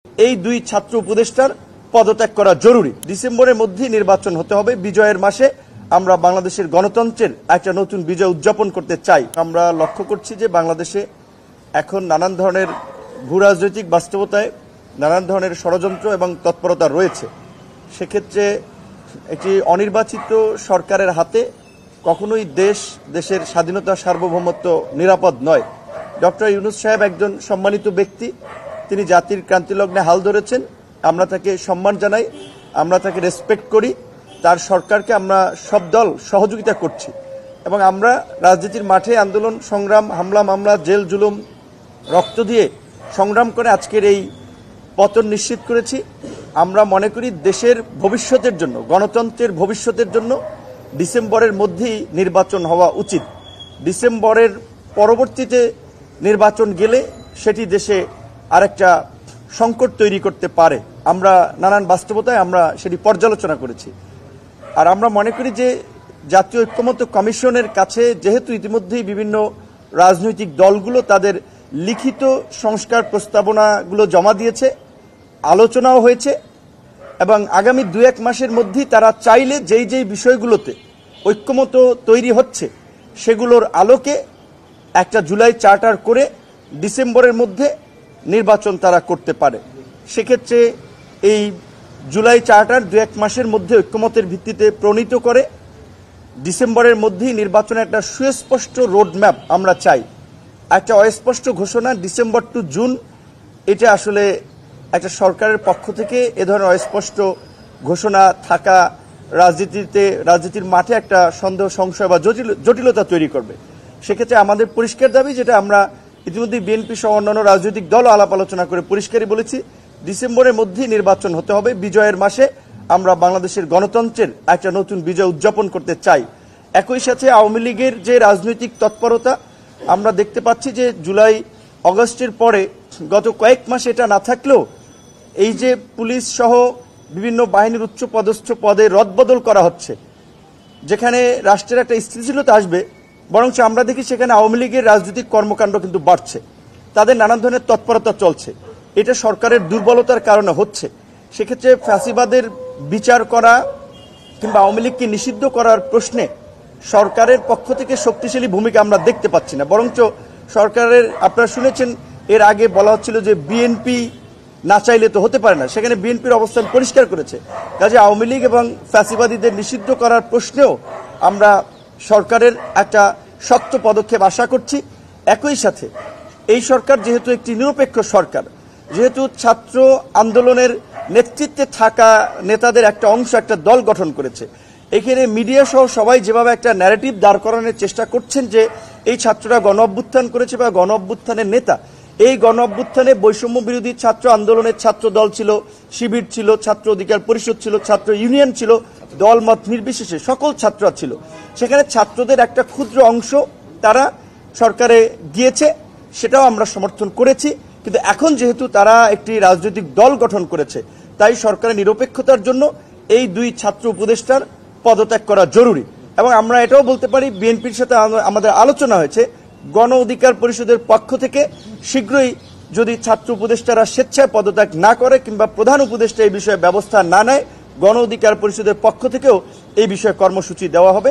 এই দুই ছাত্র উপদেষ্টার পদত্যাগ করা জরুরি। ডিসেম্বরের মধ্যেই নির্বাচন হতে হবে। বিজয়ের মাসে আমরা বাংলাদেশের গণতন্ত্রের একটা নতুন বিজয় উদযাপন করতে চাই। আমরা লক্ষ্য করছি যে বাংলাদেশে এখন নানান ধরনের ভূরাজনৈতিক বাস্তবতায় নানান ধরনের ষড়যন্ত্র এবং তৎপরতা রয়েছে। সেক্ষেত্রে একটি অনির্বাচিত সরকারের হাতে কখনোই দেশের স্বাধীনতা সার্বভৌমত্ব নিরাপদ নয়। ডক্টর ইউনূস সাহেব একজন সম্মানিত ব্যক্তি, তিনি জাতির ক্রান্তিলগ্নে হাল ধরেছেন। আমরা তাকে সম্মান জানাই, আমরা তাকে রেসপেক্ট করি। তার সরকারকে আমরা সব দল সহযোগিতা করছি এবং আমরা রাজনীতির মাঠে আন্দোলন সংগ্রাম, হামলা মামলা, জেল জুলুম, রক্ত দিয়ে সংগ্রাম করে আজকের এই পতন নিশ্চিত করেছি। আমরা মনে করি দেশের ভবিষ্যতের জন্য, গণতন্ত্রের ভবিষ্যতের জন্য ডিসেম্বরের মধ্যেই নির্বাচন হওয়া উচিত। ডিসেম্বরের পরবর্তীতে নির্বাচন গেলে সেটি দেশে আরেকটা সংকট তৈরি করতে পারে। আমরা নানান বাস্তবতায় আমরা সেটি পর্যালোচনা করেছি। আর আমরা মনে করি যে জাতীয় ঐক্যমত্য কমিশনের কাছে যেহেতু ইতিমধ্যেই বিভিন্ন রাজনৈতিক দলগুলো তাদের লিখিত সংস্কার প্রস্তাবনাগুলো জমা দিয়েছে, আলোচনাও হয়েছে এবং আগামী 2-1 মাসের মধ্যেই তারা চাইলে যেই বিষয়গুলোতে ঐক্যমত্য তৈরি হচ্ছে সেগুলোর আলোকে একটা জুলাই চার্টার করে ডিসেম্বরের মধ্যে নির্বাচন তারা করতে পারে। সেক্ষেত্রে এই জুলাই চার্টার 2-1 মাসের মধ্যে ঐক্যমতের ভিত্তিতে প্রণীত করে ডিসেম্বরের মধ্যেই নির্বাচনের একটা সুস্পষ্ট রোডম্যাপ আমরা চাই। একটা অস্পষ্ট ঘোষণা ডিসেম্বর টু জুন, এটা আসলে একটা সরকারের পক্ষ থেকে এ ধরনের অস্পষ্ট ঘোষণা থাকা রাজনীতির মাঠে একটা সন্দেহ, সংশয় বা জটিলতা তৈরি করবে। সেক্ষেত্রে আমাদের পরিষ্কার দাবি, যেটা আমরা ইতিমধ্যে বিএনপি সহ অন্যান্য রাজনৈতিক দল আলাপ আলোচনা করে পরিষ্কারই বলেছি, ডিসেম্বরের মধ্যেই নির্বাচন হতে হবে। বিজয়ের মাসে আমরা বাংলাদেশের গণতন্ত্রের একটা নতুন বিজয় উদযাপন করতে চাই। একই সাথে আওয়ামী লীগের যে রাজনৈতিক তৎপরতা আমরা দেখতে পাচ্ছি যে জুলাই অগস্টের পরে গত কয়েক মাস এটা না থাকলেও এই যে পুলিশ সহ বিভিন্ন বাহিনীর উচ্চ পদস্থ পদে রদবদল করা হচ্ছে, যেখানে রাষ্ট্রের একটা স্থিতিশীলতা আসবে, বরঞ্চ আমরা দেখি সেখানে আওয়ামী লীগের রাজনৈতিক কর্মকাণ্ড কিন্তু বাড়ছে, তাদের নানান ধরনের তৎপরতা চলছে। এটা সরকারের দুর্বলতার কারণে হচ্ছে। সেক্ষেত্রে ফ্যাসিবাদের বিচার করা কিংবা আওয়ামী লীগকে নিষিদ্ধ করার প্রশ্নে সরকারের পক্ষ থেকে শক্তিশালী ভূমিকা আমরা দেখতে পাচ্ছি না। বরঞ্চ সরকারের, আপনারা শুনেছেন এর আগে বলা হচ্ছিল যে বিএনপি না চাইলে তো হতে পারে না, সেখানে বিএনপির অবস্থান পরিষ্কার করেছে। কাজে আওয়ামী লীগ এবং ফ্যাসিবাদীদের নিষিদ্ধ করার প্রশ্নেও আমরা সরকারের একটা শক্ত পদক্ষেপ আশা করছি। একই সাথে এই সরকার যেহেতু একটি নিরপেক্ষ সরকার, যেহেতু ছাত্র আন্দোলনের নেতৃত্বে থাকা নেতাদের একটা অংশ একটা দল গঠন করেছে, এখানে মিডিয়া সহ সবাই যেভাবে একটা ন্যারেটিভ দাঁড় করানোর চেষ্টা করছেন যে এই ছাত্ররা গণ অভ্যুত্থান করেছে বা গণ অভ্যুত্থানের নেতা, এই গণ অভ্যুত্থানে বৈষম্য বিরোধী ছাত্র আন্দোলনের ছাত্র দল ছিল, শিবির ছিল, ছাত্র অধিকার পরিষদ ছিল, ছাত্র ইউনিয়ন ছিল, দলমত নির্বিশেষে সকল ছাত্ররা ছিল। সেখানে ছাত্রদের একটা ক্ষুদ্র অংশ তারা সরকারে গিয়েছে, সেটাও আমরা সমর্থন করেছি। কিন্তু এখন যেহেতু তারা একটি রাজনৈতিক দল গঠন করেছে, তাই সরকারের নিরপেক্ষতার জন্য এই দুই ছাত্র উপদেষ্টার পদত্যাগ করা জরুরি। এবং আমরা এটাও বলতে পারি, বিএনপির সাথে আমাদের আলোচনা হয়েছে, গণ অধিকার পরিষদের পক্ষ থেকে শীঘ্রই যদি ছাত্র উপদেষ্টারা স্বেচ্ছায় পদত্যাগ না করে কিংবা প্রধান উপদেষ্টা এই বিষয়ে ব্যবস্থা না নেয়, গণ অধিকার পরিষদের পক্ষ থেকেও এই বিষয়ে কর্মসূচি দেওয়া হবে।